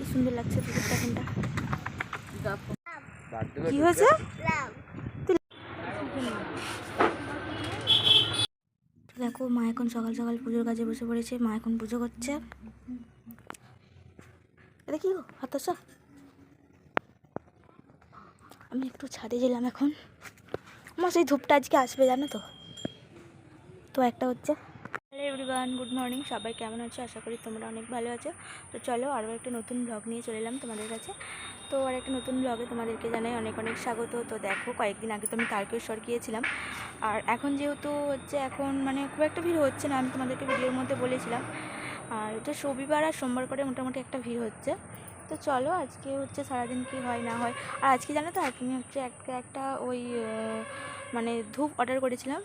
কি সুন্দর লাগছে টিকিটটা কোনটা কি হয়েছে দেখো মা এখন সকাল সকাল পুজোর কাজে বসে পড়েছে। মা এখন পুজো করছে। এটা কি গো হাত আসা। আমি একটু ছাদে গেলাম এখন। আমার সেই ধূপটা আজকে আসবে জানো তো। তো একটা হচ্ছে হ্যালো এভরিওয়ান, গুড মর্নিং। সবাই কেমন আছো? আশা করি তোমরা অনেক ভালো আছো। তো চলো আরও একটা নতুন ব্লগ নিয়ে চলে এলাম তোমাদের কাছে। তো আর একটা নতুন ব্লগে তোমাদেরকে জানাই অনেক অনেক স্বাগত। তো দেখো কয়েকদিন আগে তো আমি তারকেশ্বর গিয়েছিলাম। আর এখন যেহেতু হচ্ছে এখন মানে খুব একটা ভিড় হচ্ছে না, আমি তোমাদেরকে ভিডিওর মধ্যে বলেছিলাম। আর হচ্ছে রবিবার আর সোমবার করে মোটামুটি একটা ভিড় হচ্ছে। তো চলো আজকে হচ্ছে সারাদিন কি হয় না হয়। আর আজকে জানো তো আমি হচ্ছে একটা ওই মানে ধূপ অর্ডার করেছিলাম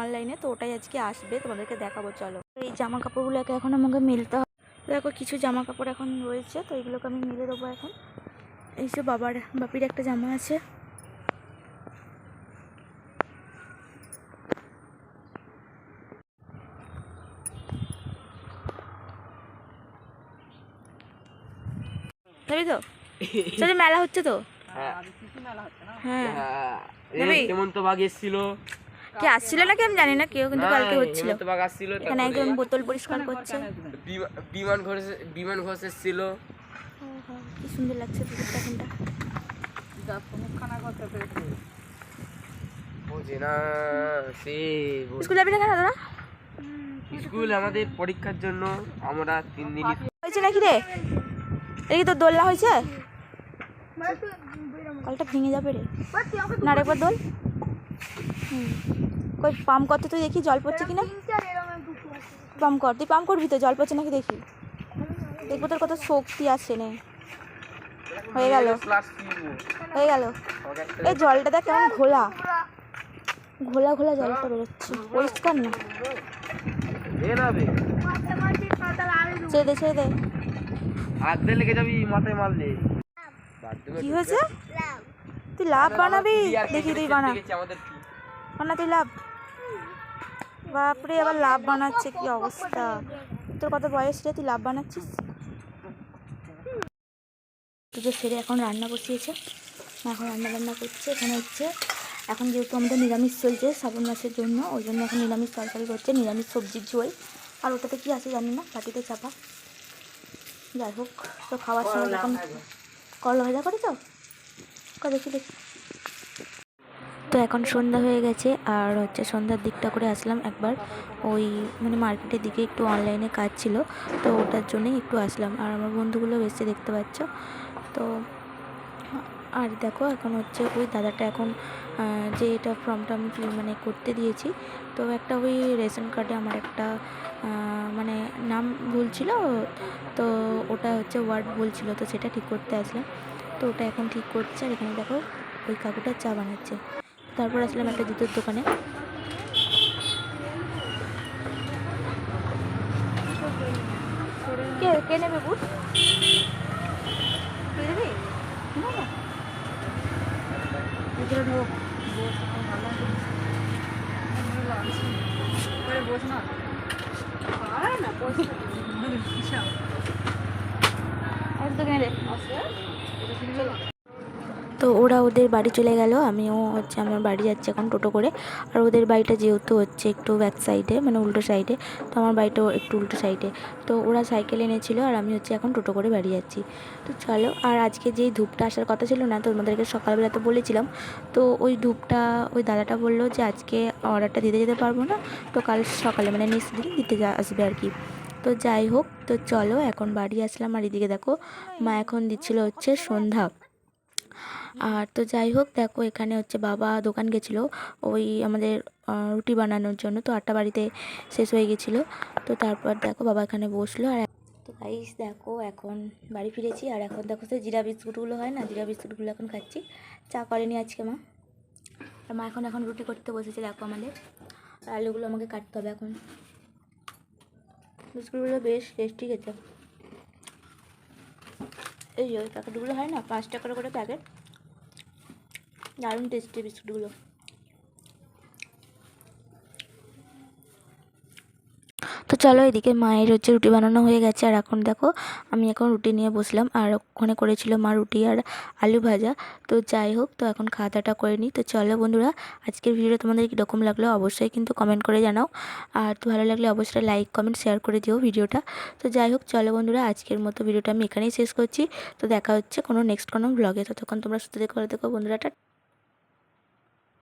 অনলাইনে। তো ওটাই আজকে আসবে, তোমাদেরকে দেখাবো। চলো এই জামা কাপড়গুলোকে এখন আমাকে মিলতে হবে। দেখো কিছু জামা কাপড় এখন রয়েছে, তো এগুলোকে আমি মিলে দেবো এখন। এই যে বাপির একটা জামা আছে। যাবি তো? সেটা মেলা হচ্ছে তো। হ্যাঁ হেমন্তবাগ এসেছিল। কে আসছিল নাকি আমি জানি না, কেউ কিন্তু কালকে হচ্ছিল। হেমন্তবাগ আসছিল, এখানে একজন বোতল পরিষ্কার করছে। বিমান ঘোষ এসেছিল। কি সুন্দর লাগছে টিকিটটা কোনটা বোঝে না সে। স্কুল যাবি না কেন তোরা? স্কুল আমাদের পরীক্ষার জন্য আমরা 3 দিন হয়েছে নাকি রে? এটা কি তোর দোলনা হয়েছে? কলটা ভেঙে যাবে রে। না রে একবার দোল। কই পাম্প করতে তুই দেখি জল পড়ছে কিনা। পাম্প কর, তুই পাম্প করবি তো, জল পড়ছে নাকি দেখি। দেখবো তোর কত শক্তি আছে নে। হয়ে গেল হয়ে গেল। এই জলটা দেখ কেমন ঘোলা ঘোলা ঘোলা জলটা বেরোচ্ছে, পরিষ্কার না। ছেড়ে দে ছেড়ে দে। আগতে লেগে যাবি, মাথায় মারলে। কি হয়েছে? তুই লাভ বানাবি? দেখি তুই বানা বানা, তুই লাভ। বাপরে আবার লাভ বানাচ্ছে, কি অবস্থা। তোর কত বয়স রে, তুই লাভ বানাচ্ছিস? পুজো সেরে এখন রান্না বসিয়েছে। এখন রান্না বান্না করছে। এখানে হচ্ছে এখন যেহেতু আমাদের নিরামিষ চলছে শ্রাবণ মাসের জন্য, ওই জন্য এখন নিরামিষ তরকারি করছে, নিরামিষ সবজির ঝোল। আর ওটাতে কি আছে জানি না, বাটিতে চাপা। যাই হোক, তো খাওয়ার সময় যখন করলা ভাজা করেছ দেখি দেখি। তো এখন সন্ধ্যা হয়ে গেছে, আর হচ্ছে সন্ধ্যার দিকটা করে আসলাম একবার ওই মানে মার্কেটের দিকে, একটু অনলাইনে কাজ ছিল, তো ওটার জন্যই একটু আসলাম। আর আমার বন্ধুগুলো এসে দেখতে পাচ্ছ। তো আর দেখো এখন হচ্ছে ওই দাদাটা এখন যে এটা ফর্মটা আমি মানে করতে দিয়েছি, তো একটা ওই রেশন কার্ডে আমার একটা মানে নাম ভুল ছিল, তো ওটা হচ্ছে ওয়ার্ড ভুল ছিল, তো সেটা ঠিক করতে আসলাম। তো ওটা এখন ঠিক করছে। আর এখানে দেখো ওই কাকুটা চা বানাচ্ছে। তারপর আসলাম একটা জুতোর দোকানে। কে কে নেবে বুট? তুই দেবি? ভিতরে ঢোক, বস না তো ওরা ওদের বাড়ি চলে গেল, আমিও হচ্ছে আমার বাড়ি যাচ্ছি এখন টোটো করে। আর ওদের বাড়িটা যেহেতু হচ্ছে একটু ব্যাক সাইডে মানে উল্টো সাইডে, তো আমার বাড়িটাও একটু উল্টো সাইডে। তো ওরা সাইকেল এনেছিল আর আমি হচ্ছে এখন টোটো করে বাড়ি যাচ্ছি। তো চলো। আর আজকে যেই ধূপটা আসার কথা ছিল না, তো তোমাদেরকে সকালবেলা তো বলেছিলাম, তো ওই ধূপটা ওই দাদাটা বললো যে আজকে অর্ডারটা দিতে যেতে পারবো না, তো কাল সকালে মানে নেক্সট দিন দিতে আসবে আর কি। তো যাই হোক, তো চলো এখন বাড়ি আসলাম। আর এদিকে দেখো মা এখন দিচ্ছিল হচ্ছে সন্ধ্যা। আর তো যাই হোক, দেখো এখানে হচ্ছে বাবা দোকান গেছিলো ওই আমাদের রুটি বানানোর জন্য, তো আটটা বাড়িতে শেষ হয়ে গেছিলো। তো তারপর দেখো বাবা এখানে বসলো। আর তো গাইস দেখো এখন বাড়ি ফিরেছি। আর এখন দেখো সে জিরা বিস্কুটগুলো হয় না, জিরা বিস্কুটগুলো এখন খাচ্ছি। চা করেনি আজকে মা। আর মা এখন রুটি করতে বসেছে দেখো আমাদের। আর আলুগুলো আমাকে কাটতে হবে এখন। বিস্কুটগুলো বেশ টেস্টি খেতে। এই যে ওই প্যাকেটগুলো হয় না, 5 টাকার করে প্যাকেট, দারুণ টেস্টি বিস্কুটগুলো। তো চলো, এদিকে মায়ের হচ্ছে রুটি বানানো হয়ে গেছে, আর এখন দেখো আমি এখন রুটি নিয়ে বসলাম, আর ওখানে করেছিল মা রুটি আর আলু ভাজা। তো যাই হোক, তো এখন খাওয়া দাওয়াটা করে নিই। তো চলো বন্ধুরা, আজকের ভিডিওটা তোমাদের কীরকম লাগলো অবশ্যই কিন্তু কমেন্ট করে জানাও, আর তো ভালো লাগলে অবশ্যই লাইক কমেন্ট শেয়ার করে দিও ভিডিওটা। তো যাই হোক, চলো বন্ধুরা, আজকের মতো ভিডিওটা আমি এখানেই শেষ করছি। তো দেখা হচ্ছে কোনো নেক্সট কোনো ব্লগে। ততক্ষণ তোমরা সুস্থ দেখো, ভালো থেকো বন্ধুরা।